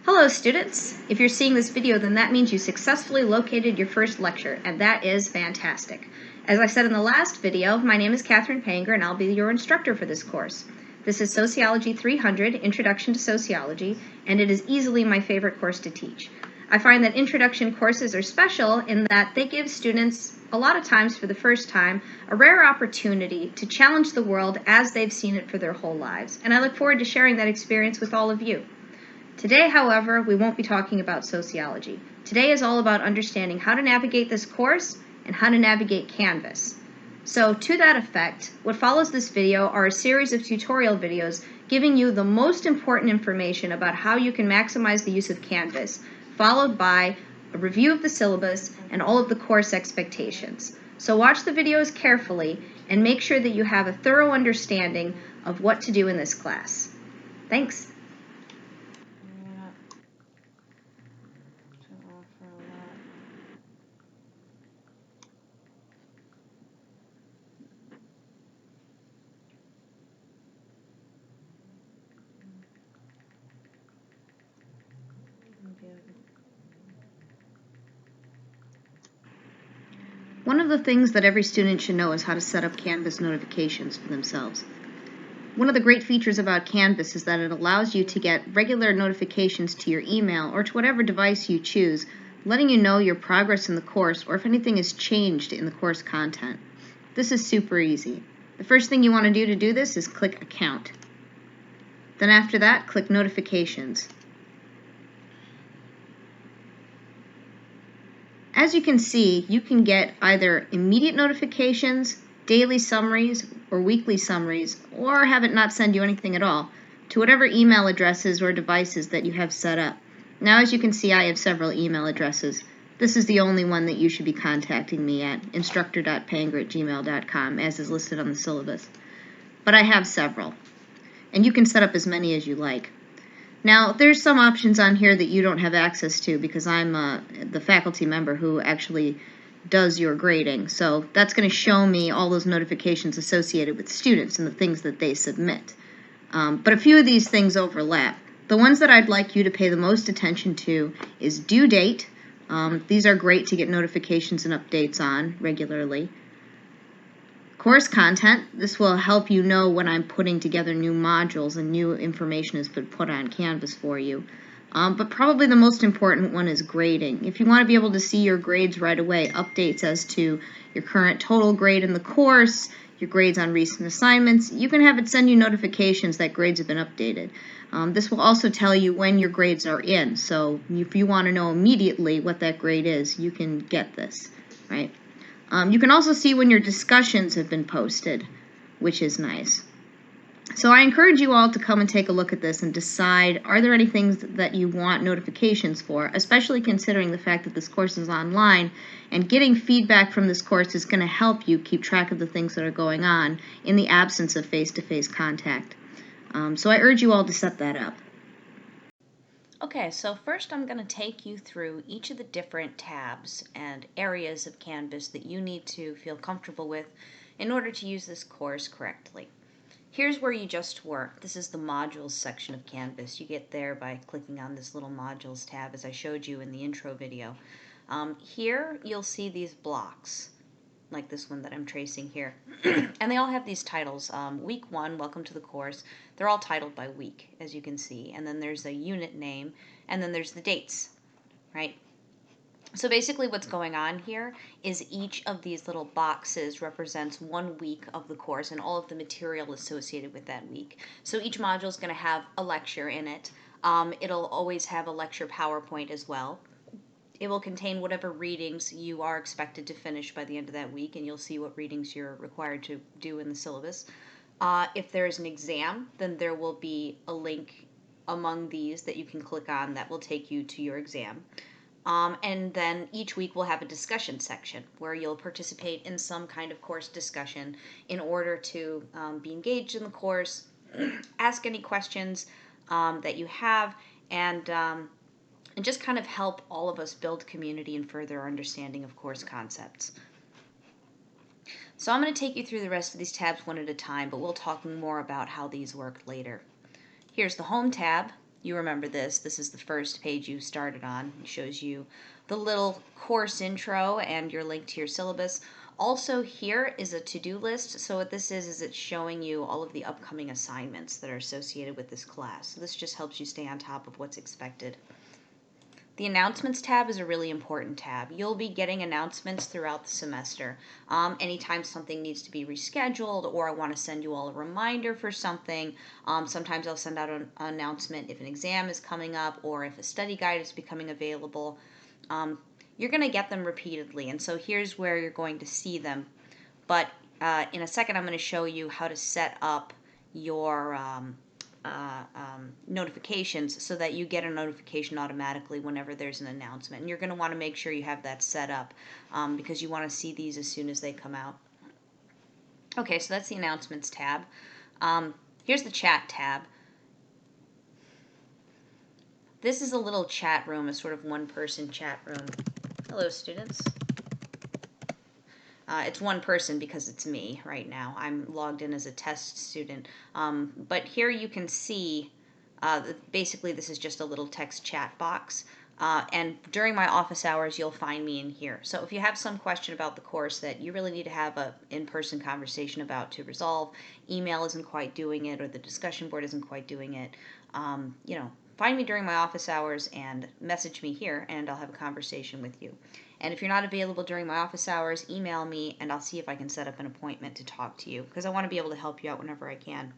Hello students! If you're seeing this video, then that means you successfully located your first lecture, and that is fantastic. As I said in the last video, my name is Catherine Panger and I'll be your instructor for this course. This is Sociology 300, Introduction to Sociology, and it is easily my favorite course to teach. I find that introduction courses are special in that they give students, a lot of times for the first time, a rare opportunity to challenge the world as they've seen it for their whole lives, and I look forward to sharing that experience with all of you. Today, however, we won't be talking about sociology. Today is all about understanding how to navigate this course and how to navigate Canvas. So to that effect, what follows this video are a series of tutorial videos giving you the most important information about how you can maximize the use of Canvas, followed by a review of the syllabus and all of the course expectations. So watch the videos carefully and make sure that you have a thorough understanding of what to do in this class. Thanks. One of the things that every student should know is how to set up Canvas notifications for themselves. One of the great features about Canvas is that it allows you to get regular notifications to your email or to whatever device you choose, letting you know your progress in the course or if anything has changed in the course content. This is super easy. The first thing you want to do this is click Account. Then after that, click Notifications. As you can see, you can get either immediate notifications, daily summaries, or weekly summaries, or have it not send you anything at all, to whatever email addresses or devices that you have set up. Now, as you can see, I have several email addresses. This is the only one that you should be contacting me at, instructor.panger@gmail.com, as is listed on the syllabus. But I have several, and you can set up as many as you like. Now, there's some options on here that you don't have access to because I'm the faculty member who actually does your grading. So that's going to show me all those notifications associated with students and the things that they submit. But a few of these things overlap. The ones that I'd like you to pay the most attention to is due date. These are great to get notifications and updates on regularly. Course content, this will help you know when I'm putting together new modules and new information has been put on Canvas for you. But probably the most important one is grading. If you want to be able to see your grades right away, updates as to your current total grade in the course, your grades on recent assignments, you can have it send you notifications that grades have been updated. This will also tell you when your grades are in, so if you want to know immediately what that grade is, you can get this, right? You can also see when your discussions have been posted, which is nice. So I encourage you all to come and take a look at this and decide, are there any things that you want notifications for, especially considering the fact that this course is online, and getting feedback from this course is going to help you keep track of the things that are going on in the absence of face-to-face contact. So I urge you all to set that up. Okay, so first I'm going to take you through each of the different tabs and areas of Canvas that you need to feel comfortable with in order to use this course correctly. Here's where you just were. This is the modules section of Canvas. You get there by clicking on this little modules tab as I showed you in the intro video. Here you'll see these blocks, like this one that I'm tracing here. And they all have these titles. Week 1, welcome to the course. They're all titled by week, as you can see. And then there's a unit name, and then there's the dates, right? So basically what's going on here is each of these little boxes represents 1 week of the course and all of the material associated with that week. So each module is going to have a lecture in it. It'll always have a lecture PowerPoint as well. It will contain whatever readings you are expected to finish by the end of that week, and you'll see what readings you're required to do in the syllabus. If there is an exam, then there will be a link among these that you can click on that will take you to your exam. And then each week we'll have a discussion section where you'll participate in some kind of course discussion in order to be engaged in the course, ask any questions that you have, and just kind of help all of us build community and further our understanding of course concepts. So I'm going to take you through the rest of these tabs one at a time, but we'll talk more about how these work later. Here's the Home tab. You remember this. This is the first page you started on. It shows you the little course intro and your link to your syllabus. Also here is a to-do list. So what this is it's showing you all of the upcoming assignments that are associated with this class. So this just helps you stay on top of what's expected. The announcements tab is a really important tab. You'll be getting announcements throughout the semester. Anytime something needs to be rescheduled or I want to send you all a reminder for something, sometimes I'll send out an announcement if an exam is coming up or if a study guide is becoming available. You're going to get them repeatedly, and so here's where you're going to see them. But in a second, I'm going to show you how to set up your notifications so that you get a notification automatically whenever there's an announcement. And you're going to want to make sure you have that set up because you want to see these as soon as they come out. Okay, so that's the announcements tab. Here's the chat tab. This is a little chat room, a sort of one-person chat room. Hello, students. It's one person because it's me right now. I'm logged in as a test student. But here you can see, basically this is just a little text chat box. And during my office hours, you'll find me in here. So if you have some question about the course that you really need to have an in-person conversation about to resolve, email isn't quite doing it or the discussion board isn't quite doing it, find me during my office hours and message me here and I'll have a conversation with you. And if you're not available during my office hours, email me and I'll see if I can set up an appointment to talk to you because I want to be able to help you out whenever I can.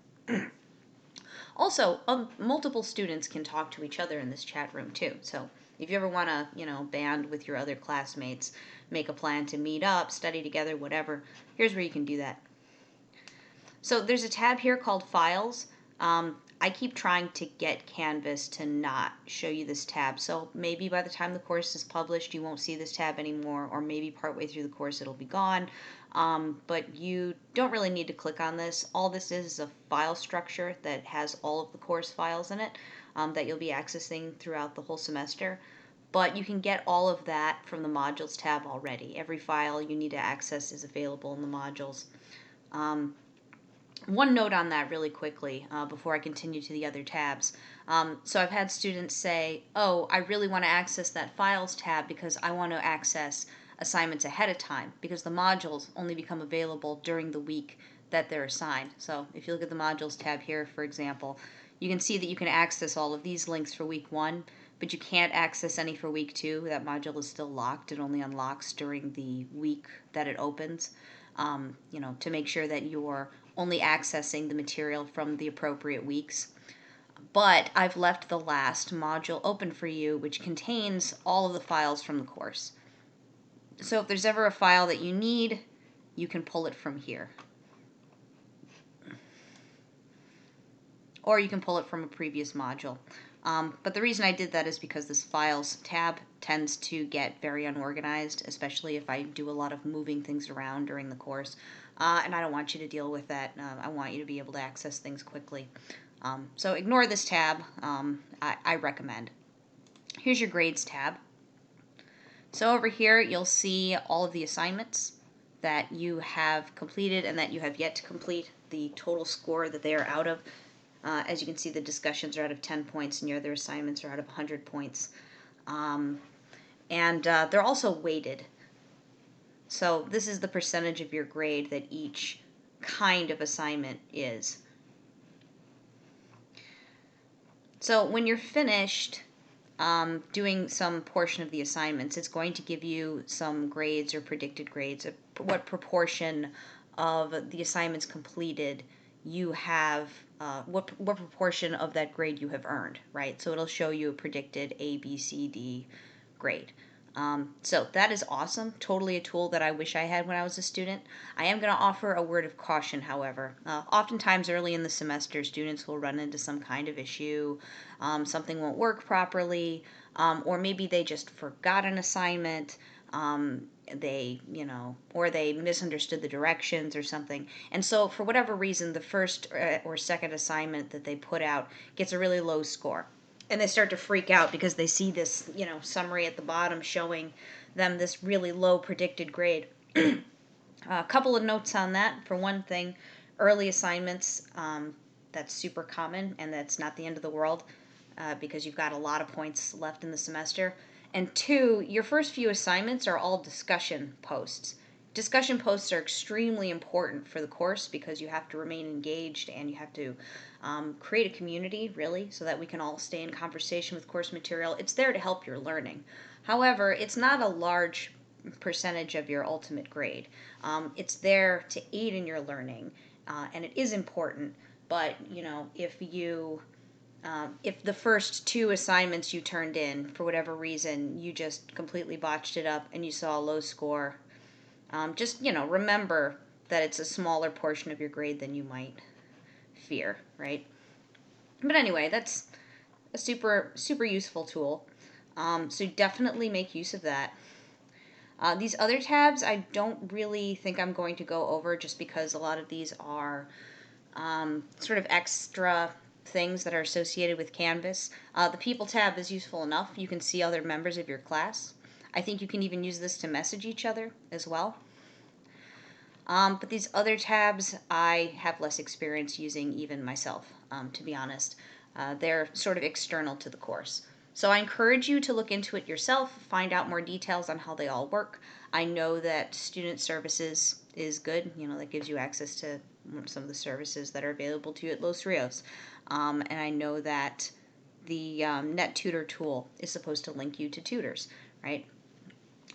Also, multiple students can talk to each other in this chat room too. So if you ever want to, band with your other classmates, make a plan to meet up, study together, whatever, here's where you can do that. So there's a tab here called Files. I keep trying to get Canvas to not show you this tab. So maybe by the time the course is published, you won't see this tab anymore, or maybe partway through the course it'll be gone. But you don't really need to click on this. All this is a file structure that has all of the course files in it that you'll be accessing throughout the whole semester. But you can get all of that from the Modules tab already. Every file you need to access is available in the modules. One note on that really quickly before I continue to the other tabs. So I've had students say, oh, I really want to access that Files tab because I want to access assignments ahead of time because the modules only become available during the week that they're assigned. So if you look at the Modules tab here, for example, you can see that you can access all of these links for week 1, but you can't access any for week 2. That module is still locked. It only unlocks during the week that it opens, to make sure that you're only accessing the material from the appropriate weeks. But I've left the last module open for you, which contains all of the files from the course. So if there's ever a file that you need, you can pull it from here. Or you can pull it from a previous module. But the reason I did that is because this Files tab tends to get very unorganized, especially if I do a lot of moving things around during the course. And I don't want you to deal with that. I want you to be able to access things quickly. So ignore this tab. I recommend. Here's your Grades tab. So over here, you'll see all of the assignments that you have completed and that you have yet to complete, the total score that they are out of. As you can see, the discussions are out of 10 points and your other assignments are out of 100 points. They're also weighted. So this is the percentage of your grade that each kind of assignment is. So when you're finished doing some portion of the assignments, it's going to give you some grades or predicted grades, what proportion of the assignments completed you have, what proportion of that grade you have earned, right? So it'll show you a predicted A, B, C, D grade. So that is awesome. Totally a tool that I wish I had when I was a student. I am going to offer a word of caution, however. Oftentimes early in the semester, students will run into some kind of issue. Something won't work properly, or maybe they just forgot an assignment. Or they misunderstood the directions or something. And so for whatever reason, the first or second assignment that they put out gets a really low score. And they start to freak out because they see this, summary at the bottom showing them this really low predicted grade. A couple of notes on that. For one thing, early assignments, that's super common and that's not the end of the world. because you've got a lot of points left in the semester. And two, your first few assignments are all discussion posts. Discussion posts are extremely important for the course because you have to remain engaged and you have to create a community, really, so that we can all stay in conversation with course material. It's there to help your learning. However, it's not a large percentage of your ultimate grade. It's there to aid in your learning, and it is important. But if the first two assignments you turned in, for whatever reason, you just completely botched it up and you saw a low score, just remember that it's a smaller portion of your grade than you might fear, right? But anyway, that's a super super useful tool. So definitely make use of that. These other tabs, I don't really think I'm going to go over just because a lot of these are sort of extra things that are associated with Canvas. The People tab is useful enough. You can see other members of your class. I think you can even use this to message each other as well. But these other tabs, I have less experience using even myself, to be honest. They're sort of external to the course. So I encourage you to look into it yourself, find out more details on how they all work. I know that student services is good, that gives you access to some of the services that are available to you at Los Rios. And I know that the NetTutor tool is supposed to link you to tutors, right?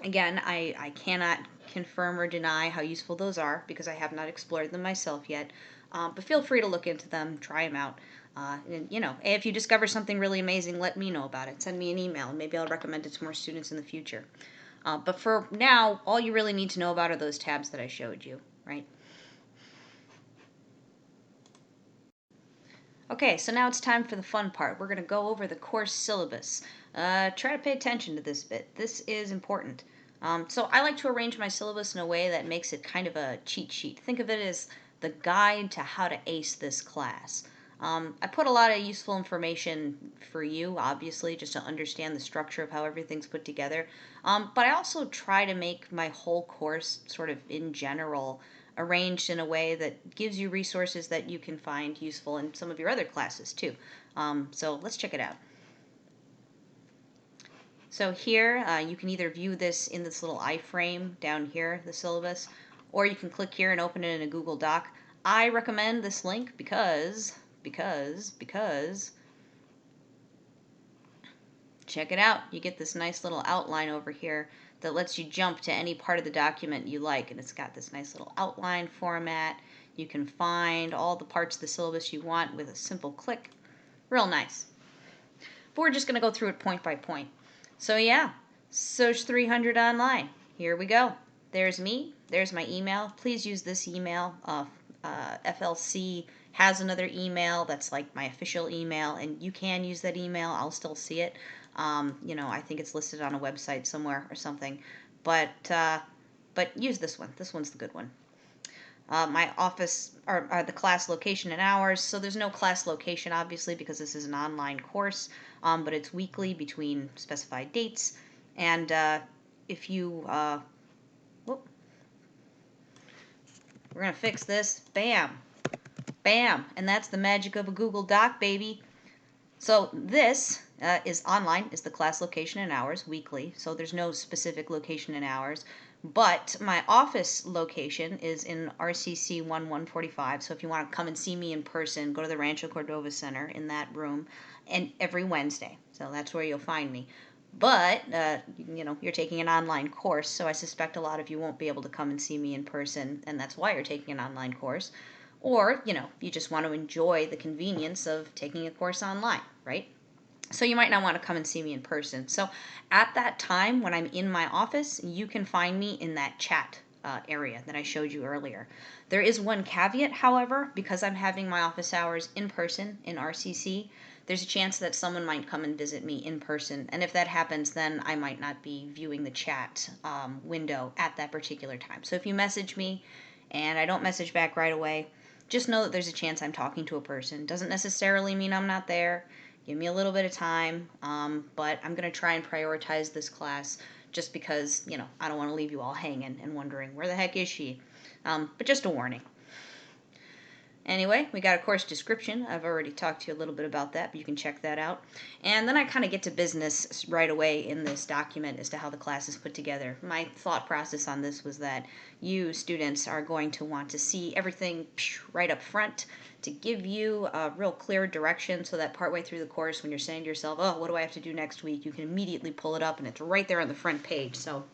Again, I cannot confirm or deny how useful those are because I have not explored them myself yet. But feel free to look into them, try them out. And if you discover something really amazing, let me know about it. Send me an email, and maybe I'll recommend it to more students in the future. But for now, all you really need to know about are those tabs that I showed you, right? Okay, so now it's time for the fun part. We're going to go over the course syllabus. Try to pay attention to this bit. This is important. So I like to arrange my syllabus in a way that makes it kind of a cheat sheet. Think of it as the guide to how to ace this class. I put a lot of useful information for you, obviously, just to understand the structure of how everything's put together. But I also try to make my whole course sort of in general arranged in a way that gives you resources that you can find useful in some of your other classes too. So let's check it out. So here you can either view this in this little iframe down here, the syllabus, or you can click here and open it in a Google Doc. I recommend this link because check it out. You get this nice little outline over here that lets you jump to any part of the document you like, and it's got this nice little outline format. You can find all the parts of the syllabus you want with a simple click. Real nice. But we're just going to go through it point by point. So yeah, Soch 300 Online. Here we go. There's me. There's my email. Please use this email. FLC has another email that's like my official email, and you can use that email. I'll still see it. I think it's listed on a website somewhere or something. But use this one. This one's the good one. My office or the class location and hours. So there's no class location, obviously, because this is an online course, but it's weekly between specified dates. And if you, whoop, we're going to fix this. Bam. Bam. And that's the magic of a Google Doc, baby. So this is online, is the class location and hours, weekly. So there's no specific location and hours. But my office location is in RCC 1145. So if you want to come and see me in person, go to the Rancho Cordova Center in that room, and every Wednesday. So that's where you'll find me. But, you're taking an online course, so I suspect a lot of you won't be able to come and see me in person, and that's why you're taking an online course. Or, you just want to enjoy the convenience of taking a course online, right? So you might not want to come and see me in person. So at that time, when I'm in my office, you can find me in that chat area that I showed you earlier. There is one caveat, however, because I'm having my office hours in person in RCC, there's a chance that someone might come and visit me in person. And if that happens, then I might not be viewing the chat window at that particular time. So if you message me and I don't message back right away, just know that there's a chance I'm talking to a person. Doesn't necessarily mean I'm not there. Give me a little bit of time, but I'm going to try and prioritize this class just because, I don't want to leave you all hanging and wondering, where the heck is she? But just a warning. Anyway, we got a course description. I've already talked to you a little bit about that, but you can check that out. And then I kind of get to business right away in this document as to how the class is put together. My thought process on this was that you students are going to want to see everything right up front to give you a real clear direction so that partway through the course when you're saying to yourself, oh, what do I have to do next week, you can immediately pull it up and it's right there on the front page. So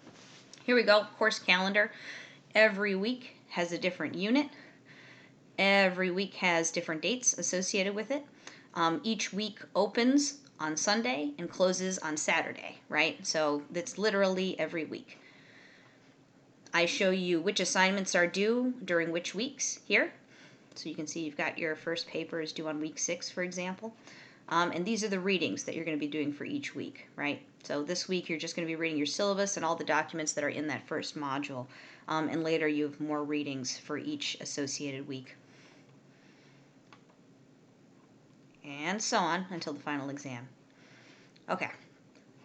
here we go, course calendar. Every week has a different unit. Every week has different dates associated with it. Each week opens on Sunday and closes on Saturday, right? So that's literally every week. I show you which assignments are due during which weeks here. So you can see you've got your first paper is due on week 6, for example. And these are the readings that you're going to be doing for each week, right? So this week you're just going to be reading your syllabus and all the documents that are in that first module. And later you have more readings for each associated week. And so on until the final exam. Okay,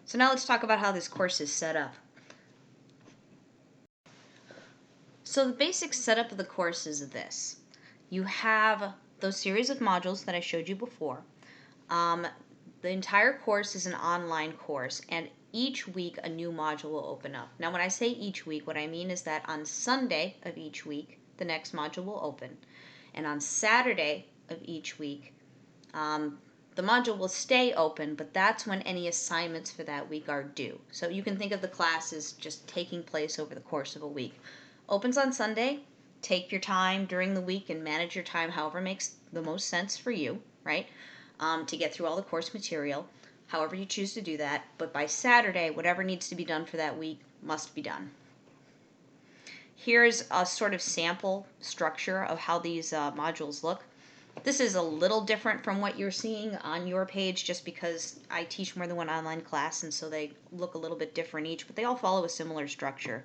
so now let's talk about how this course is set up. So the basic setup of the course is this. You have those series of modules that I showed you before. The entire course is an online course, and each week a new module will open up. Now when I say each week, what I mean is that on Sunday of each week, the next module will open. And on Saturday of each week, the module will stay open, but that's when any assignments for that week are due. So you can think of the class as just taking place over the course of a week. Opens on Sunday. Take your time during the week and manage your time however makes the most sense for you, right? To get through all the course material, however you choose to do that. But by Saturday, whatever needs to be done for that week must be done. Here's a sort of sample structure of how these modules look. This is a little different from what you're seeing on your page just because I teach more than one online class, and so they look a little bit different each, but they all follow a similar structure.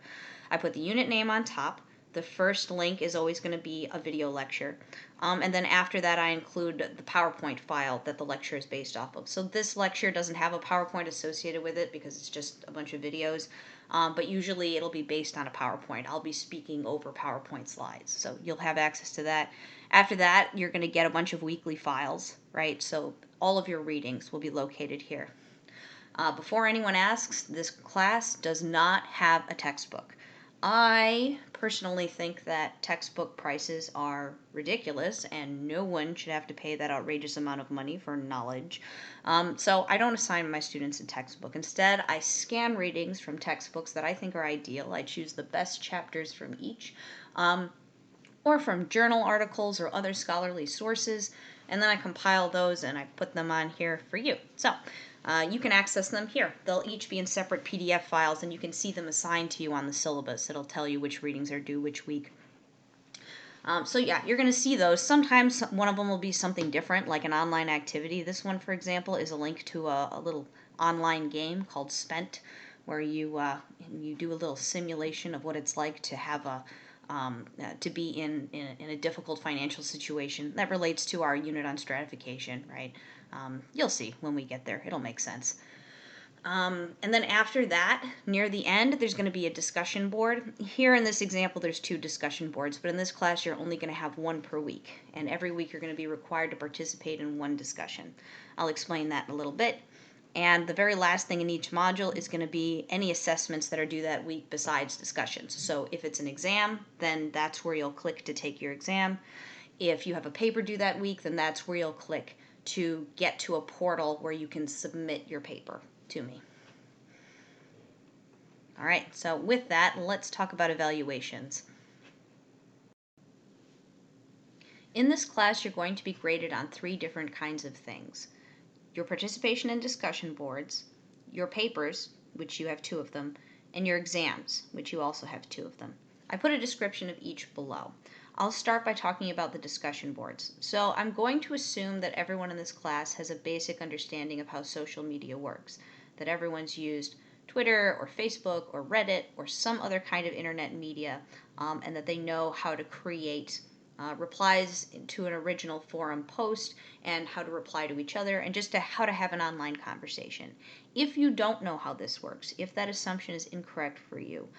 I put the unit name on top. The first link is always going to be a video lecture. And then after that, I include the PowerPoint file that the lecture is based off of. So this lecture doesn't have a PowerPoint associated with it because it's just a bunch of videos. But usually it'll be based on a PowerPoint. I'll be speaking over PowerPoint slides. So you'll have access to that. After that, you're going to get a bunch of weekly files, right? So all of your readings will be located here. Before anyone asks, this class does not have a textbook. I personally think that textbook prices are ridiculous and no one should have to pay that outrageous amount of money for knowledge. So I don't assign my students a textbook. Instead, I scan readings from textbooks that I think are ideal. I choose the best chapters from each, or from journal articles or other scholarly sources, and then I compile those and I put them on here for you. So you can access them here. They'll each be in separate PDF files, and you can see them assigned to you on the syllabus. It'll tell you which readings are due which week. So yeah, you're going to see those. Sometimes one of them will be something different, like an online activity. This one, for example, is a link to a little online game called Spent, where you do a little simulation of what it's like to have to be in a difficult financial situation. That relates to our unit on stratification, right? You'll see when we get there. It'll make sense. And then after that, near the end, there's going to be a discussion board. Here in this example, there's 2 discussion boards, but in this class, you're only going to have 1 per week. And every week, you're going to be required to participate in 1 discussion. I'll explain that in a little bit. And the very last thing in each module is going to be any assessments that are due that week besides discussions. So if it's an exam, then that's where you'll click to take your exam. If you have a paper due that week, then that's where you'll click to get to a portal where you can submit your paper to me. All right, so with that, let's talk about evaluations. In this class, you're going to be graded on 3 different kinds of things. Your participation in discussion boards, your papers, which you have 2 of them, and your exams, which you also have 2 of them. I put a description of each below. I'll start by talking about the discussion boards. So I'm going to assume that everyone in this class has a basic understanding of how social media works, that everyone's used Twitter or Facebook or Reddit or some other kind of internet media, and that they know how to create replies to an original forum post and how to reply to each other and just how to have an online conversation. If you don't know how this works, if that assumption is incorrect for you,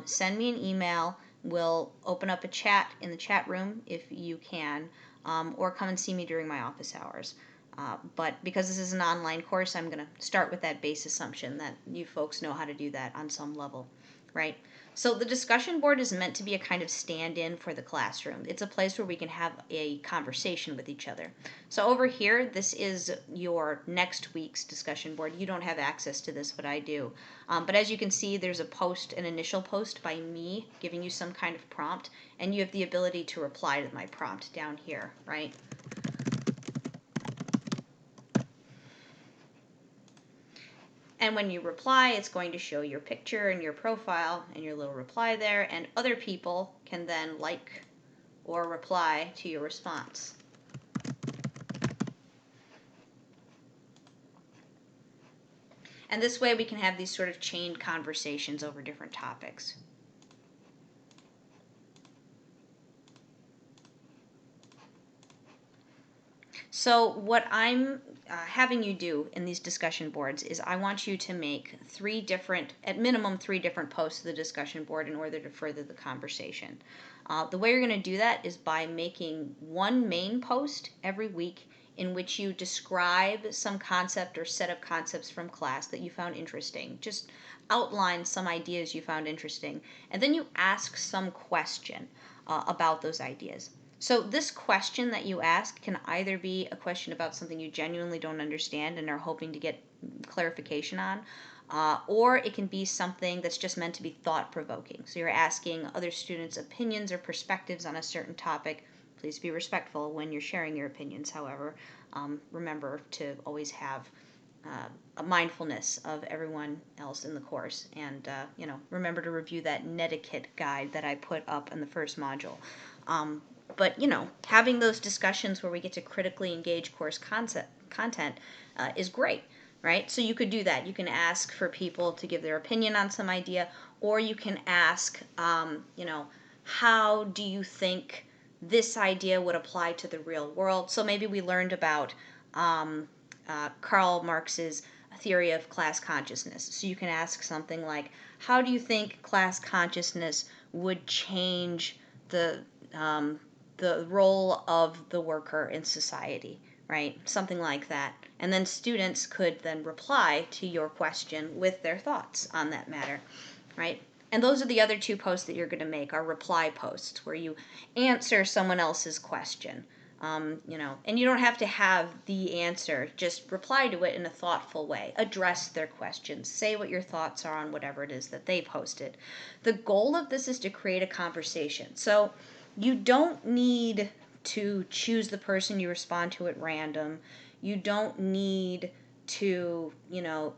send me an email. We'll open up a chat in the chat room if you can, or come and see me during my office hours. But because this is an online course, I'm going to start with that base assumption that you folks know how to do that on some level, right? So the discussion board is meant to be a kind of stand-in for the classroom. It's a place where we can have a conversation with each other. So over here, this is your next week's discussion board. You don't have access to this, but I do. But as you can see, there's a post, an initial post by me giving you some kind of prompt, and you have the ability to reply to my prompt down here, right? And when you reply, it's going to show your picture and your profile and your little reply there, and other people can then like or reply to your response. And this way we can have these sort of chained conversations over different topics. So what I'm having you do in these discussion boards is I want you to make at minimum three different posts to the discussion board in order to further the conversation. The way you're going to do that is by making one main post every week in which you describe some concept or set of concepts from class that you found interesting. Just outline some ideas you found interesting, and then you ask some question about those ideas. So this question that you ask can either be a question about something you genuinely don't understand and are hoping to get clarification on, or it can be something that's just meant to be thought-provoking. So you're asking other students' opinions or perspectives on a certain topic. Please be respectful when you're sharing your opinions, however. Remember to always have a mindfulness of everyone else in the course, and remember to review that netiquette guide that I put up in the first module. But having those discussions where we get to critically engage course content is great, right? So you could do that. You can ask for people to give their opinion on some idea, or you can ask, how do you think this idea would apply to the real world? So maybe we learned about Karl Marx's theory of class consciousness. So you can ask something like, how do you think class consciousness would change the role of the worker in society, right? Something like that. And then students could then reply to your question with their thoughts on that matter, right? And those are the other two posts that you're going to make, are reply posts, where you answer someone else's question. And you don't have to have the answer. Just reply to it in a thoughtful way. Address their questions. Say what your thoughts are on whatever it is that they posted. The goal of this is to create a conversation. So you don't need to choose the person you respond to at random. You don't need to,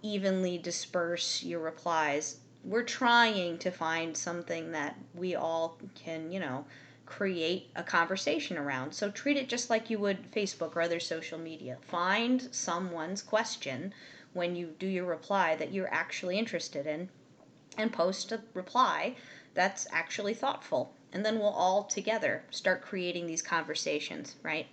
evenly disperse your replies. We're trying to find something that we all can, create a conversation around. So treat it just like you would Facebook or other social media. Find someone's question when you do your reply that you're actually interested in, and post a reply that's actually thoughtful. And then we'll all together start creating these conversations, right?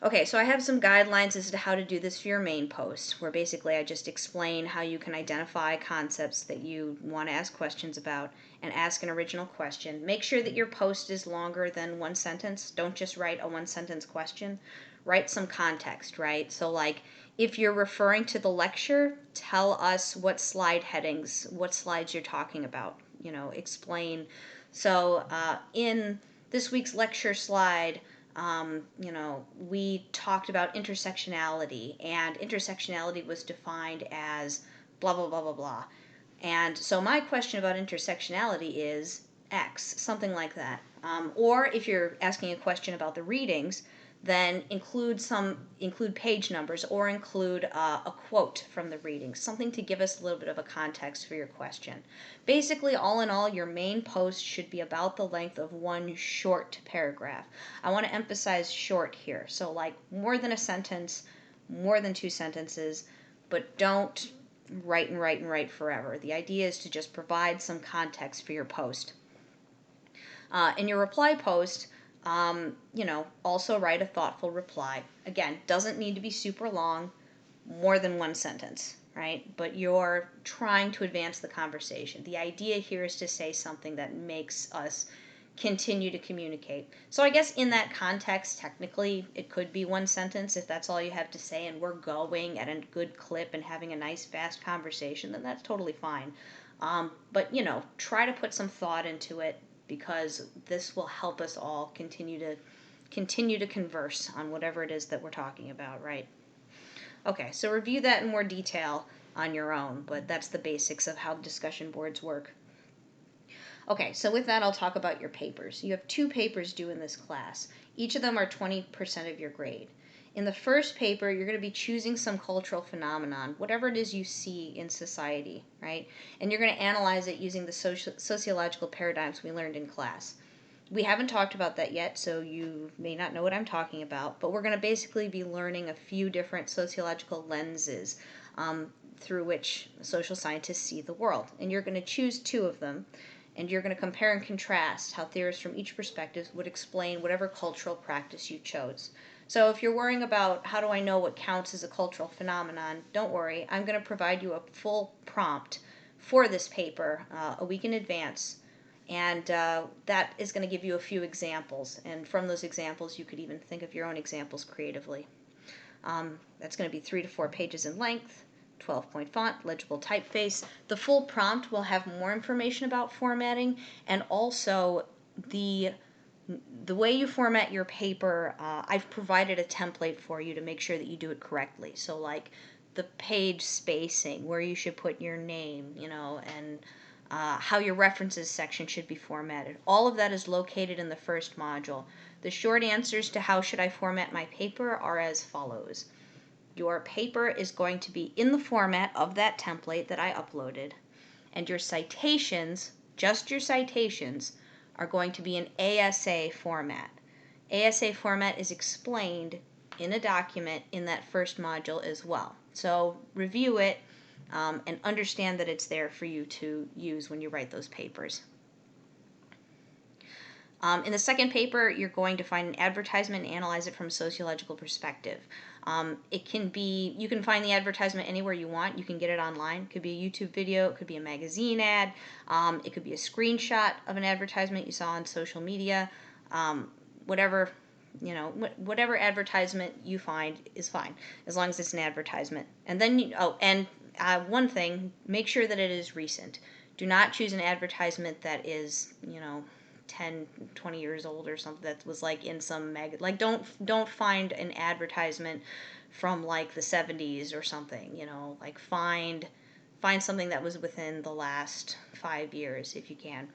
Okay, so I have some guidelines as to how to do this for your main post, where basically I just explain how you can identify concepts that you want to ask questions about and ask an original question. Make sure that your post is longer than one sentence. Don't just write a one-sentence question. Write some context, right? So like, if you're referring to the lecture, tell us what slides you're talking about. Explain. So in this week's lecture slide, we talked about intersectionality, and intersectionality was defined as blah, blah, blah, blah, blah. And so my question about intersectionality is X, something like that. Or if you're asking a question about the readings, then include page numbers, or include a quote from the reading, something to give us a little bit of a context for your question. Basically, all in all, your main post should be about the length of one short paragraph. I want to emphasize short here, so like more than a sentence, more than two sentences, but don't write and write and write forever. The idea is to just provide some context for your post. In your reply post, also write a thoughtful reply. Again, doesn't need to be super long, more than one sentence, right? But you're trying to advance the conversation. The idea here is to say something that makes us continue to communicate. So I guess in that context, technically, it could be one sentence if that's all you have to say and we're going at a good clip and having a nice, fast conversation, then that's totally fine. But, try to put some thought into it because this will help us all continue to converse on whatever it is that we're talking about, right? Okay, so review that in more detail on your own, but that's the basics of how discussion boards work. Okay, so with that, I'll talk about your papers. You have 2 papers due in this class. Each of them are 20% of your grade. In the first paper, you're going to be choosing some cultural phenomenon, whatever it is you see in society, right? And you're going to analyze it using the sociological paradigms we learned in class. We haven't talked about that yet, so you may not know what I'm talking about, but we're going to basically be learning a few different sociological lenses through which social scientists see the world. And you're going to choose 2 of them, and you're going to compare and contrast how theorists from each perspective would explain whatever cultural practice you chose. So if you're worrying about how do I know what counts as a cultural phenomenon, don't worry. I'm going to provide you a full prompt for this paper a week in advance, and that is going to give you a few examples. And from those examples, you could even think of your own examples creatively. That's going to be 3 to 4 pages in length. 12-point font, legible typeface. The full prompt will have more information about formatting and also the way you format your paper. I've provided a template for you to make sure that you do it correctly. So like the page spacing, where you should put your name, and how your references section should be formatted. All of that is located in the first module. The short answers to how should I format my paper are as follows. Your paper is going to be in the format of that template that I uploaded, and your citations, just your citations, are going to be in ASA format. ASA format is explained in a document in that first module as well. So review it and understand that it's there for you to use when you write those papers. In the second paper, you're going to find an advertisement and analyze it from a sociological perspective. You can find the advertisement anywhere you want. You can get it online. It could be a YouTube video. It could be a magazine ad. It could be a screenshot of an advertisement you saw on social media. Whatever advertisement you find is fine, as long as it's an advertisement. And then, one thing, make sure that it is recent. Do not choose an advertisement that is, 10, 20 years old or something that was like in some don't find an advertisement from like the 70s or something, like find something that was within the last 5 years if you can.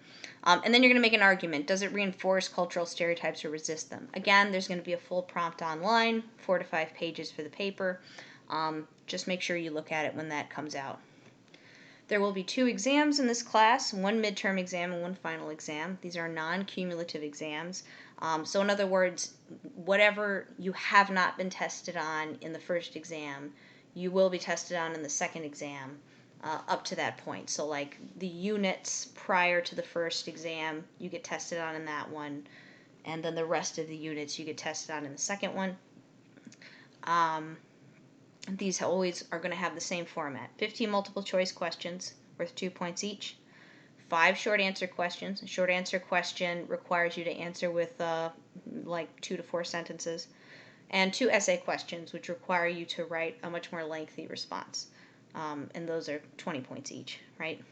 And then you're going to make an argument. Does it reinforce cultural stereotypes or resist them? Again, there's going to be a full prompt online, 4 to 5 pages for the paper. Just make sure you look at it when that comes out. There will be 2 exams in this class, 1 midterm exam and 1 final exam. These are non-cumulative exams. So in other words, whatever you have not been tested on in the first exam, you will be tested on in the second exam up to that point. So like the units prior to the first exam, you get tested on in that one, and then the rest of the units you get tested on in the second one. These always are going to have the same format. 15 multiple choice questions worth 2 points each. 5 short answer questions. A short answer question requires you to answer with 2 to 4 sentences. And 2 essay questions, which require you to write a much more lengthy response. And those are 20 points each, right?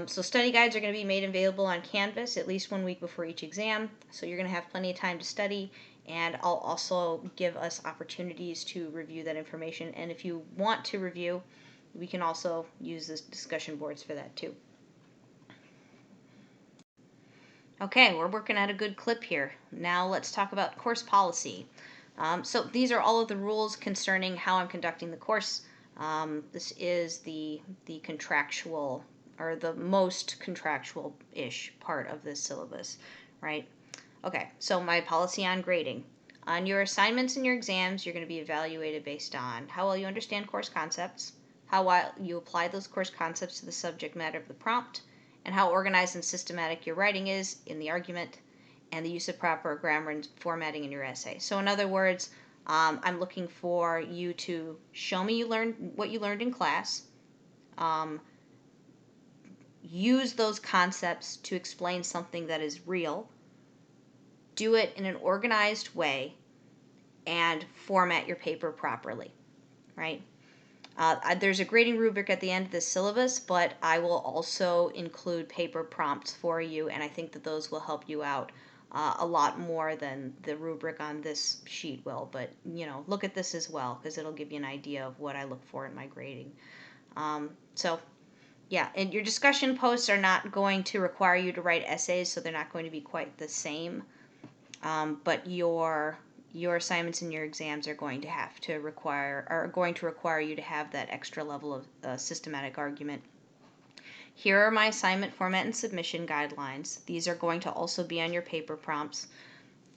So study guides are going to be made available on Canvas at least 1 week before each exam. So you're going to have plenty of time to study. And I'll also give us opportunities to review that information. And if you want to review, we can also use the discussion boards for that too. Okay, we're working at a good clip here. Now let's talk about course policy. So these are all of the rules concerning how I'm conducting the course. This is the contractual, or the most contractual-ish part of this syllabus, right? Okay, so my policy on grading. On your assignments and your exams, you're going to be evaluated based on how well you understand course concepts, how well you apply those course concepts to the subject matter of the prompt, and how organized and systematic your writing is in the argument, and the use of proper grammar and formatting in your essay. So in other words, I'm looking for you to show me what you learned in class, use those concepts to explain something that is real, do it in an organized way, and format your paper properly, right? There's a grading rubric at the end of the syllabus, but I will also include paper prompts for you, and I think that those will help you out a lot more than the rubric on this sheet will. But, look at this as well, because it'll give you an idea of what I look for in my grading. So, yeah, and your discussion posts are not going to require you to write essays, so they're not going to be quite the same. But your assignments and your exams are going to require you to have that extra level of systematic argument. Here are my assignment format and submission guidelines. These are going to also be on your paper prompts.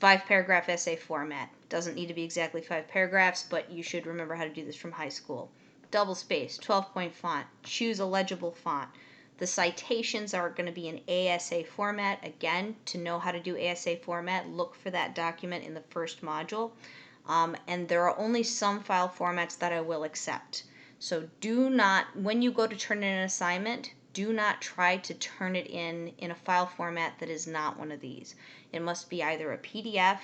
5-paragraph essay format. Doesn't need to be exactly 5 paragraphs, but you should remember how to do this from high school. Double space, 12-point font. Choose a legible font. The citations are going to be in ASA format. Again, to know how to do ASA format, look for that document in the first module. And there are only some file formats that I will accept. So do not, when you go to turn in an assignment, do not try to turn it in a file format that is not one of these. It must be either a PDF,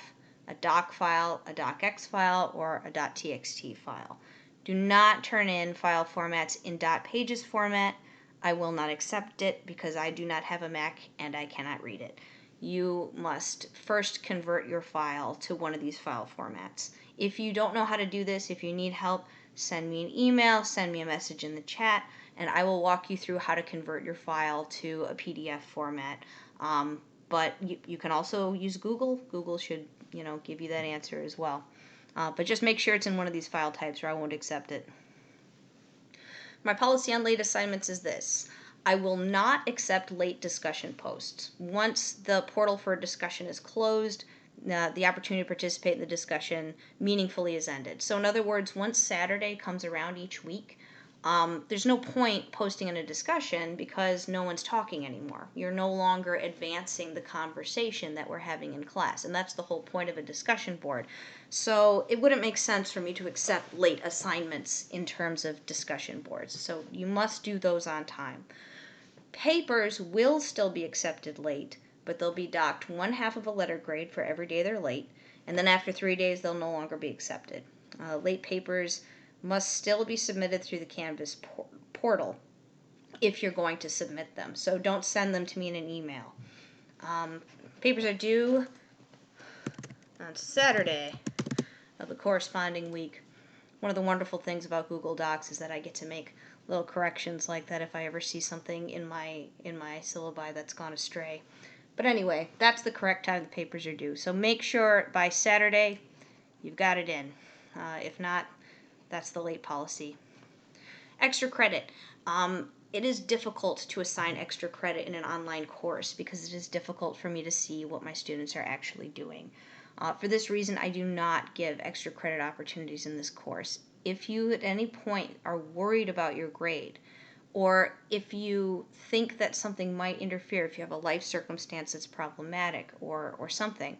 a doc file, a docx file, or a .txt file. Do not turn in file formats in .pages format. I will not accept it because I do not have a Mac and I cannot read it. You must first convert your file to one of these file formats. If you don't know how to do this, if you need help, send me an email, send me a message in the chat, and I will walk you through how to convert your file to a PDF format. But you can also use Google. Google should, give you that answer as well. But just make sure it's in one of these file types or I won't accept it. My policy on late assignments is this. I will not accept late discussion posts. Once the portal for discussion is closed, the opportunity to participate in the discussion meaningfully is ended. So in other words, once Saturday comes around each week, there's no point posting in a discussion because no one's talking anymore. You're no longer advancing the conversation that we're having in class, and that's the whole point of a discussion board. So it wouldn't make sense for me to accept late assignments in terms of discussion boards. So you must do those on time. Papers will still be accepted late, but they'll be docked 1/2 of a letter grade for every day they're late, and then after 3 days they'll no longer be accepted. Late papers must still be submitted through the Canvas portal if you're going to submit them. So don't send them to me in an email. Papers are due on Saturday of the corresponding week. One of the wonderful things about Google Docs is that I get to make little corrections like that if I ever see something in my syllabi that's gone astray. But anyway, that's the correct time the papers are due. So make sure by Saturday you've got it in. If not, that's the late policy. Extra credit. It is difficult to assign extra credit in an online course because it is difficult for me to see what my students are actually doing. For this reason, I do not give extra credit opportunities in this course. If you at any point are worried about your grade, or if you think that something might interfere, if you have a life circumstance that's problematic or something,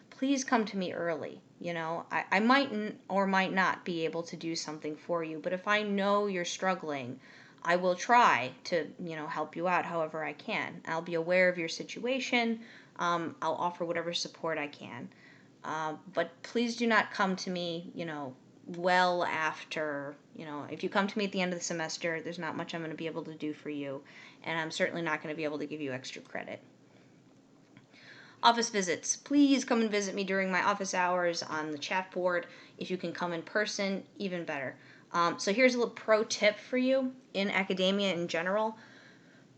please come to me early. I might or might not be able to do something for you, but if I know you're struggling, I will try to, help you out however I can. I'll be aware of your situation. I'll offer whatever support I can. But please do not come to me, well after, if you come to me at the end of the semester, there's not much I'm going to be able to do for you, and I'm certainly not going to be able to give you extra credit. Office visits. Please come and visit me during my office hours on the chat board. If you can come in person, even better. So here's a little pro tip for you in academia in general.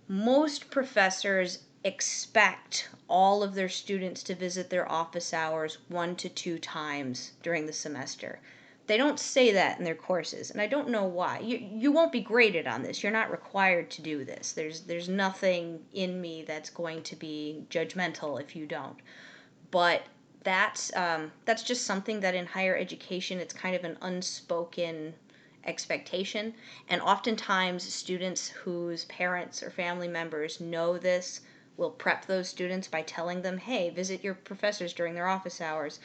Most professors expect all of their students to visit their office hours 1 to 2 times during the semester. They don't say that in their courses, and I don't know why. You won't be graded on this. You're not required to do this. There's nothing in me that's going to be judgmental if you don't. But that's just something that in higher education, it's kind of an unspoken expectation. And oftentimes, students whose parents or family members know this will prep those students by telling them, hey, visit your professors during their office hours.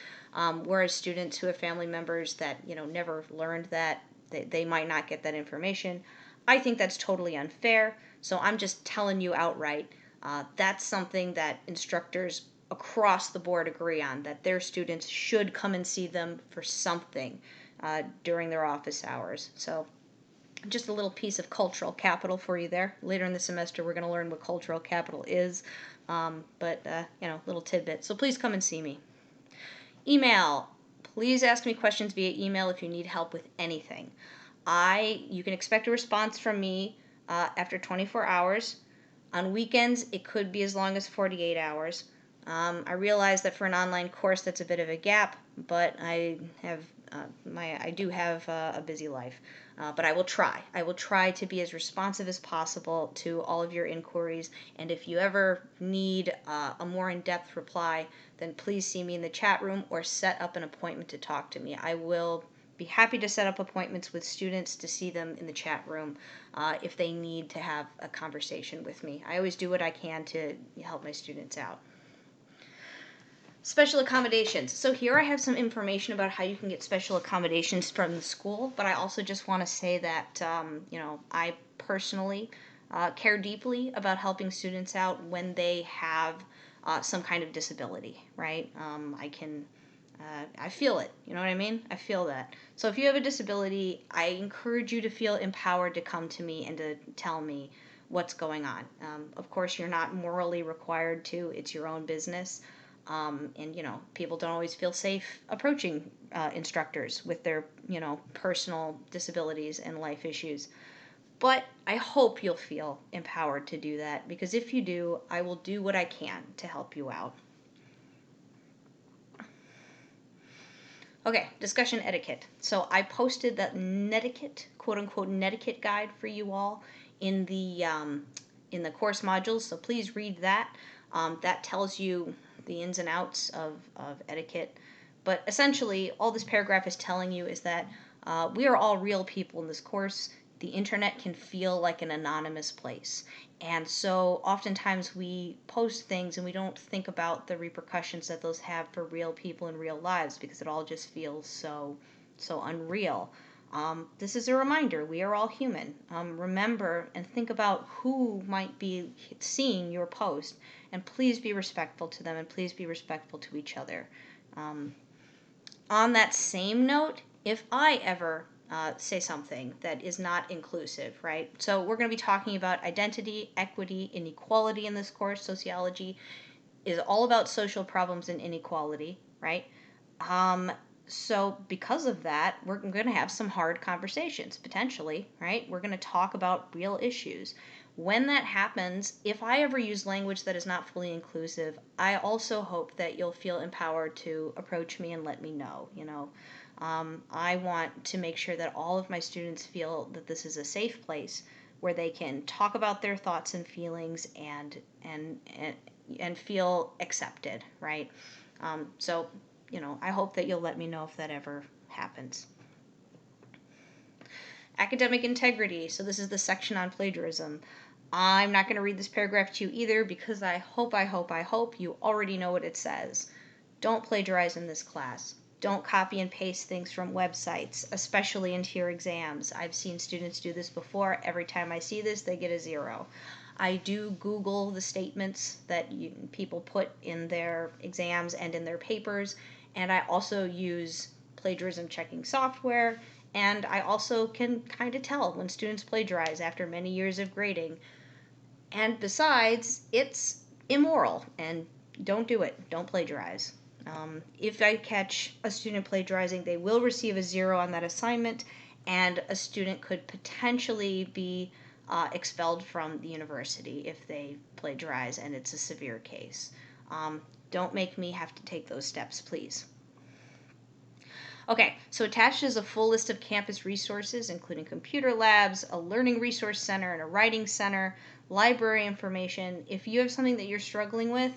Whereas students who have family members that, never learned that, they might not get that information. I think that's totally unfair, so I'm just telling you outright that's something that instructors across the board agree on, that their students should come and see them for something during their office hours. So just a little piece of cultural capital for you there. Later in the semester, we're going to learn what cultural capital is, but little tidbit. So please come and see me. Email. Please ask me questions via email if you need help with anything. You can expect a response from me after 24 hours. On weekends, it could be as long as 48 hours. I realize that for an online course, that's a bit of a gap, but I do have a busy life. But I will try. I will try to be as responsive as possible to all of your inquiries. And if you ever need a more in-depth reply, then please see me in the chat room or set up an appointment to talk to me. I will be happy to set up appointments with students to see them in the chat room if they need to have a conversation with me. I always do what I can to help my students out. Special accommodations. So here I have some information about how you can get special accommodations from the school, but I also just want to say that, I personally care deeply about helping students out when they have some kind of disability, right? I feel it. You know what I mean? I feel that. So if you have a disability, I encourage you to feel empowered to come to me and to tell me what's going on. Of course, you're not morally required to. It's your own business. And people don't always feel safe approaching instructors with their personal disabilities and life issues. But I hope you'll feel empowered to do that, because if you do, I will do what I can to help you out. Okay, discussion etiquette. So I posted that netiquette, quote unquote netiquette guide for you all in the course modules. So please read that. That tells you the ins and outs of etiquette. But essentially, all this paragraph is telling you is that we are all real people in this course. The internet can feel like an anonymous place. And so oftentimes we post things and we don't think about the repercussions that those have for real people in real lives, because it all just feels so unreal. This is a reminder, we are all human. Remember and think about who might be seeing your post, and please be respectful to them, and please be respectful to each other. On that same note, if I ever say something that is not inclusive, right? So we're going to be talking about identity, equity, inequality in this course. Sociology is all about social problems and inequality, right? So because of that, we're going to have some hard conversations, potentially, right? We're going to talk about real issues. When that happens, if I ever use language that is not fully inclusive, I also hope that you'll feel empowered to approach me and let me know. I want to make sure that all of my students feel that this is a safe place where they can talk about their thoughts and feelings and feel accepted, right? So I hope that you'll let me know if that ever happens. Academic integrity. So this is the section on plagiarism. I'm not going to read this paragraph to you either, because I hope you already know what it says. Don't plagiarize in this class. Don't copy and paste things from websites, especially into your exams. I've seen students do this before. Every time I see this, they get a 0. I do Google the statements that people put in their exams and in their papers, and I also use plagiarism checking software, and I also can kind of tell when students plagiarize after many years of grading. And besides, it's immoral, and don't do it. Don't plagiarize. If I catch a student plagiarizing, they will receive a 0 on that assignment, and a student could potentially be expelled from the university if they plagiarize and it's a severe case. Don't make me have to take those steps, please. Okay, so attached is a full list of campus resources, including computer labs, a learning resource center, and a writing center, library information. If you have something that you're struggling with,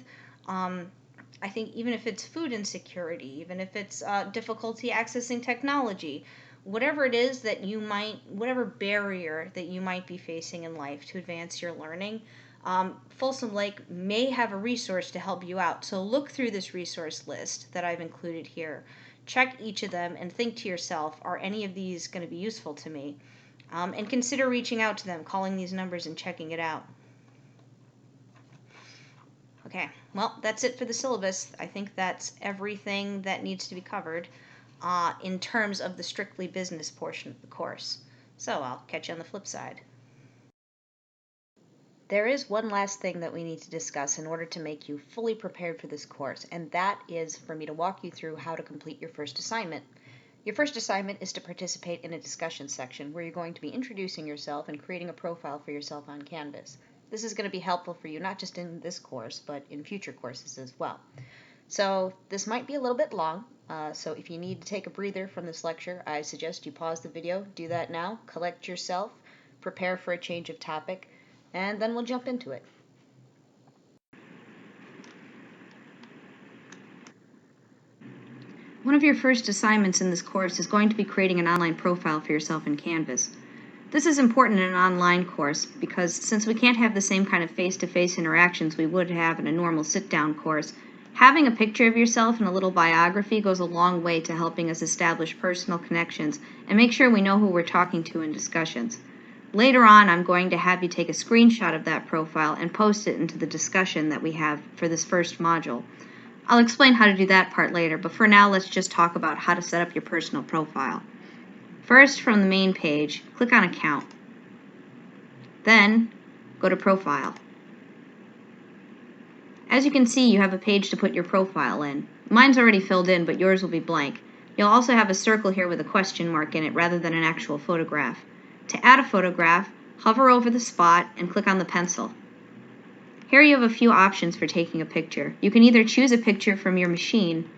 I think even if it's food insecurity, even if it's difficulty accessing technology, whatever it is that whatever barrier that you might be facing in life to advance your learning, Folsom Lake may have a resource to help you out. So look through this resource list that I've included here. Check each of them and think to yourself, are any of these going to be useful to me? And consider reaching out to them, calling these numbers and checking it out. Okay, well, that's it for the syllabus. I think that's everything that needs to be covered in terms of the strictly business portion of the course. So I'll catch you on the flip side. There is one last thing that we need to discuss in order to make you fully prepared for this course, and that is for me to walk you through how to complete your first assignment. Your first assignment is to participate in a discussion section where you're going to be introducing yourself and creating a profile for yourself on Canvas. This is going to be helpful for you not just in this course, but in future courses as well. So this might be a little bit long, so if you need to take a breather from this lecture, I suggest you pause the video, do that now, collect yourself, prepare for a change of topic, and then we'll jump into it. One of your first assignments in this course is going to be creating an online profile for yourself in Canvas. This is important in an online course because since we can't have the same kind of face-to-face interactions we would have in a normal sit-down course, having a picture of yourself and a little biography goes a long way to helping us establish personal connections and make sure we know who we're talking to in discussions. Later on, I'm going to have you take a screenshot of that profile and post it into the discussion that we have for this first module. I'll explain how to do that part later, but for now let's just talk about how to set up your personal profile. First, from the main page, click on Account. Then, go to Profile. As you can see, you have a page to put your profile in. Mine's already filled in, but yours will be blank. You'll also have a circle here with a question mark in it rather than an actual photograph. To add a photograph, hover over the spot and click on the pencil. Here you have a few options for taking a picture. You can either choose a picture from your machine,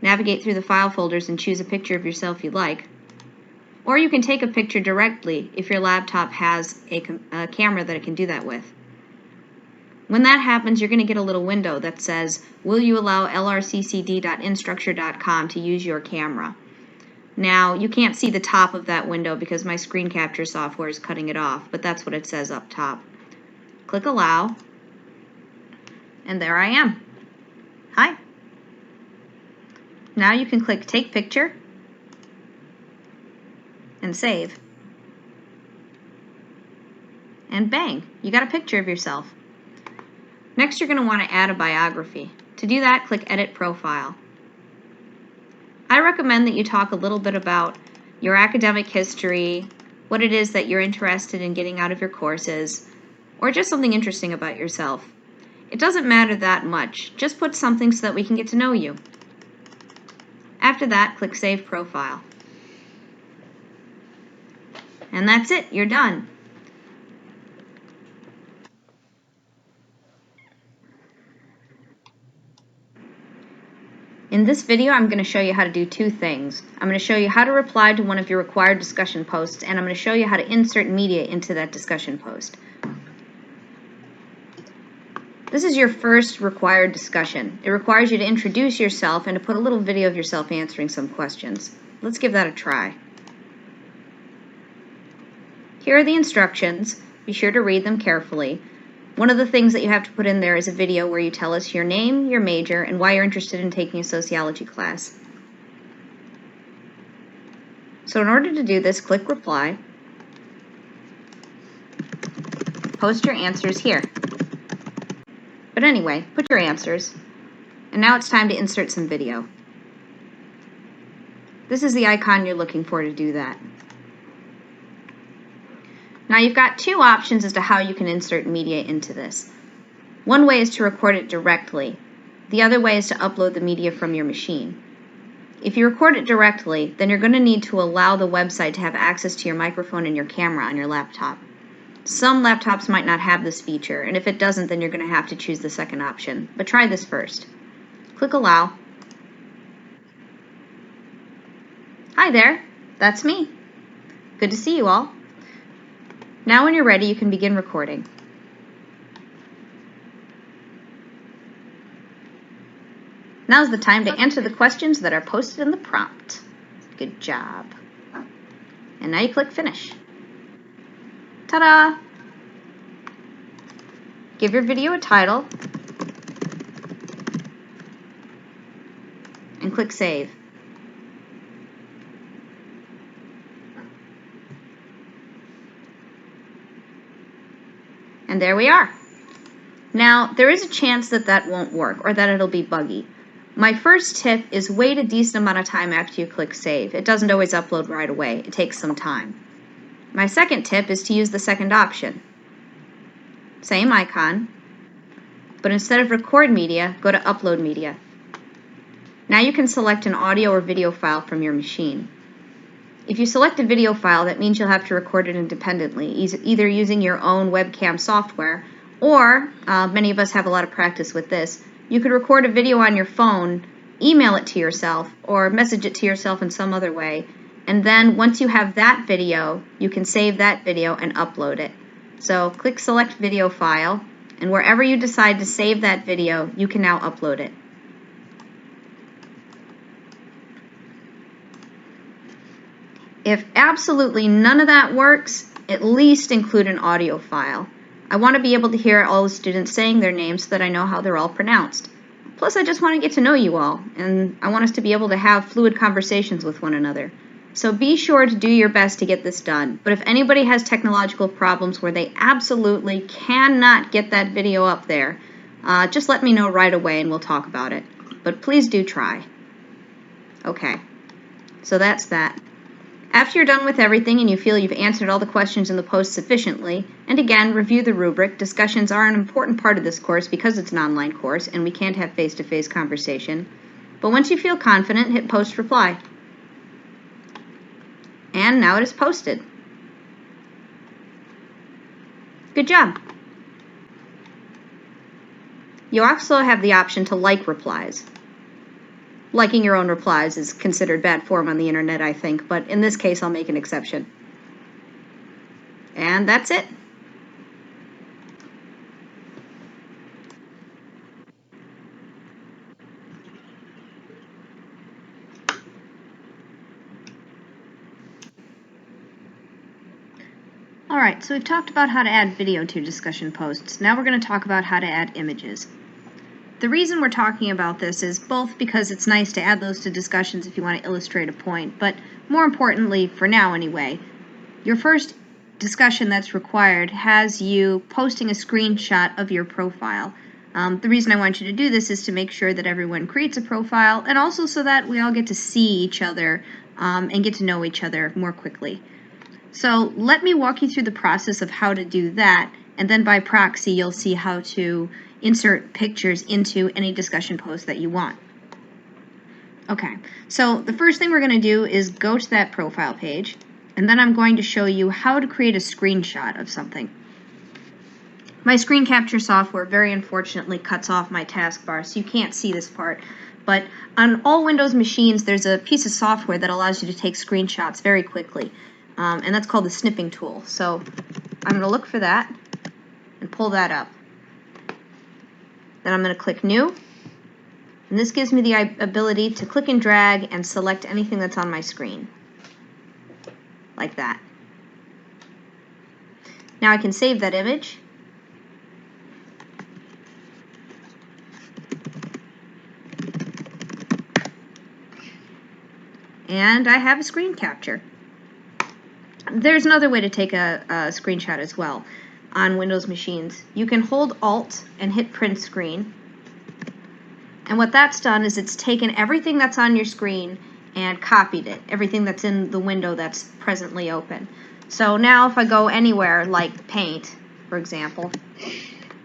navigate through the file folders and choose a picture of yourself you like, or you can take a picture directly if your laptop has a camera that it can do that with. When that happens, you're going to get a little window that says, will you allow lrccd.instructure.com to use your camera? Now, you can't see the top of that window because my screen capture software is cutting it off, but that's what it says up top. Click Allow, and there I am. Hi. Now you can click Take Picture and Save. And bang, you got a picture of yourself. Next, you're going to want to add a biography. To do that, click Edit Profile. I recommend that you talk a little bit about your academic history, what it is that you're interested in getting out of your courses, or just something interesting about yourself. It doesn't matter that much. Just put something so that we can get to know you. After that, click Save Profile. And that's it. You're done. In this video, I'm going to show you how to do two things. I'm going to show you how to reply to one of your required discussion posts, and I'm going to show you how to insert media into that discussion post. This is your first required discussion. It requires you to introduce yourself and to put a little video of yourself answering some questions. Let's give that a try. Here are the instructions. Be sure to read them carefully. One of the things that you have to put in there is a video where you tell us your name, your major, and why you're interested in taking a sociology class. So in order to do this, click Reply. Post your answers here. But anyway, put your answers. And now it's time to insert some video. This is the icon you're looking for to do that. Now you've got two options as to how you can insert media into this. One way is to record it directly. The other way is to upload the media from your machine. If you record it directly, then you're going to need to allow the website to have access to your microphone and your camera on your laptop. Some laptops might not have this feature, and if it doesn't, then you're going to have to choose the second option. But try this first. Click Allow. Hi there, that's me. Good to see you all. Now when you're ready, you can begin recording. Now's the time to answer the questions that are posted in the prompt. Good job. And now you click Finish. Ta-da! Give your video a title and click Save. And there we are. Now, there is a chance that that won't work or that it'll be buggy. My first tip is wait a decent amount of time after you click save. It doesn't always upload right away. It takes some time. My second tip is to use the second option. Same icon, but instead of record media, go to upload media. Now you can select an audio or video file from your machine. If you select a video file, that means you'll have to record it independently, either using your own webcam software, or many of us have a lot of practice with this. You could record a video on your phone, email it to yourself, or message it to yourself in some other way, and then once you have that video, you can save that video and upload it. So click select video file, and wherever you decide to save that video, you can now upload it. If absolutely none of that works, at least include an audio file. I want to be able to hear all the students saying their names so that I know how they're all pronounced. Plus, I just want to get to know you all, and I want us to be able to have fluid conversations with one another. So be sure to do your best to get this done. But if anybody has technological problems where they absolutely cannot get that video up there, just let me know right away and we'll talk about it. But please do try. Okay, so that's that. After you're done with everything and you feel you've answered all the questions in the post sufficiently, and again, review the rubric. Discussions are an important part of this course because it's an online course and we can't have face-to-face conversation. But once you feel confident, hit post reply. And now it is posted. Good job. You also have the option to like replies. Liking your own replies is considered bad form on the internet, I think, but in this case I'll make an exception. And that's it. Alright, so we've talked about how to add video to discussion posts. Now we're going to talk about how to add images. The reason we're talking about this is both because it's nice to add those to discussions if you want to illustrate a point, but more importantly, for now anyway, your first discussion that's required has you posting a screenshot of your profile. The reason I want you to do this is to make sure that everyone creates a profile, and also so that we all get to see each other and get to know each other more quickly. So let me walk you through the process of how to do that, and then by proxy you'll see how to insert pictures into any discussion post that you want. Okay, so the first thing we're going to do is go to that profile page, and then I'm going to show you how to create a screenshot of something. My screen capture software very unfortunately cuts off my taskbar, so you can't see this part. But on all Windows machines, there's a piece of software that allows you to take screenshots very quickly, and that's called the snipping tool. So I'm going to look for that and pull that up. Then I'm going to click New, and this gives me the ability to click and drag and select anything that's on my screen, like that. Now I can save that image, and I have a screen capture. There's another way to take a screenshot as well. On Windows machines, you can hold Alt and hit print screen, and what that's done is it's taken everything that's on your screen and copied it, everything that's in the window that's presently open. So now if I go anywhere like Paint, for example,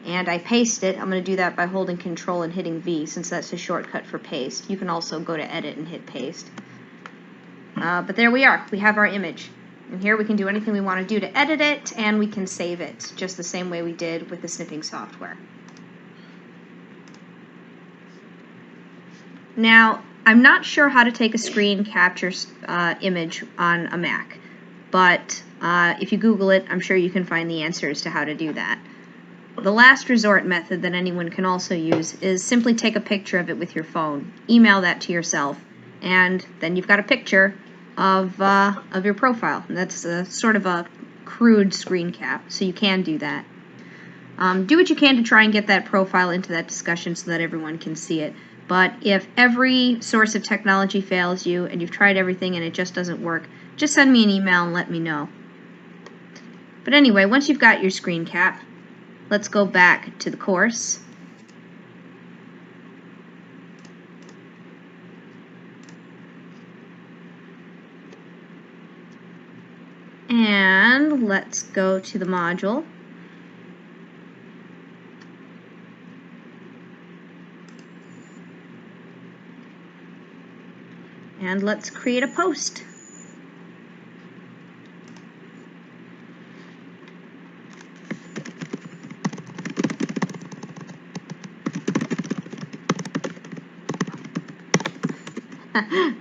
and I paste it, I'm going to do that by holding Control and hitting V, since that's a shortcut for paste. You can also go to Edit and hit Paste. But there we are. We have our image. And here we can do anything we want to do to edit it, and we can save it, just the same way we did with the snipping software. Now, I'm not sure how to take a screen capture image on a Mac, but if you Google it, I'm sure you can find the answers to how to do that. The last resort method that anyone can also use is simply take a picture of it with your phone, email that to yourself, and then you've got a picture of your profile. And that's sort of a crude screen cap, so you can do that. Do what you can to try and get that profile into that discussion so that everyone can see it. But if every source of technology fails you and you've tried everything and it just doesn't work, just send me an email and let me know. But anyway, once you've got your screen cap, let's go back to the course. And let's go to the module. And let's create a post.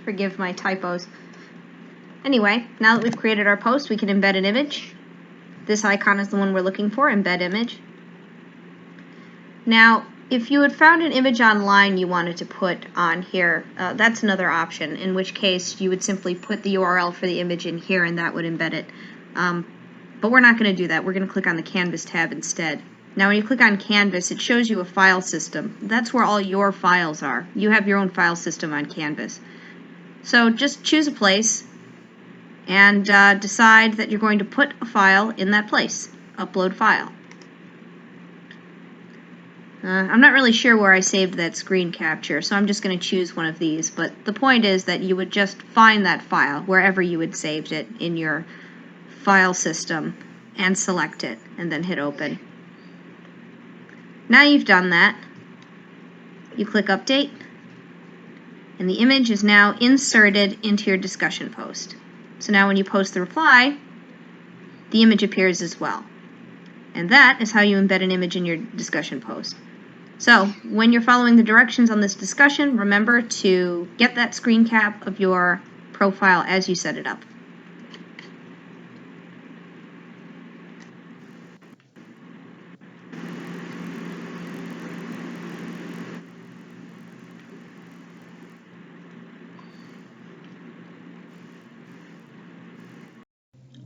Forgive my typos. Anyway, now that we've created our post, we can embed an image. This icon is the one we're looking for, embed image. Now, if you had found an image online you wanted to put on here, that's another option, in which case you would simply put the URL for the image in here and that would embed it. But we're not going to do that. We're going to click on the Canvas tab instead. Now when you click on Canvas, it shows you a file system. That's where all your files are. You have your own file system on Canvas. So just choose a place and decide that you're going to put a file in that place. Upload file. I'm not really sure where I saved that screen capture, so I'm just going to choose one of these. But the point is that you would just find that file wherever you had saved it in your file system and select it and then hit open. Now you've done that, you click update and the image is now inserted into your discussion post. So now when you post the reply, the image appears as well. And that is how you embed an image in your discussion post. So when you're following the directions on this discussion, remember to get that screen cap of your profile as you set it up.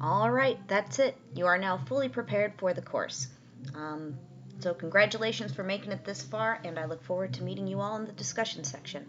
Alright, that's it. You are now fully prepared for the course. So congratulations for making it this far, and I look forward to meeting you all in the discussion section.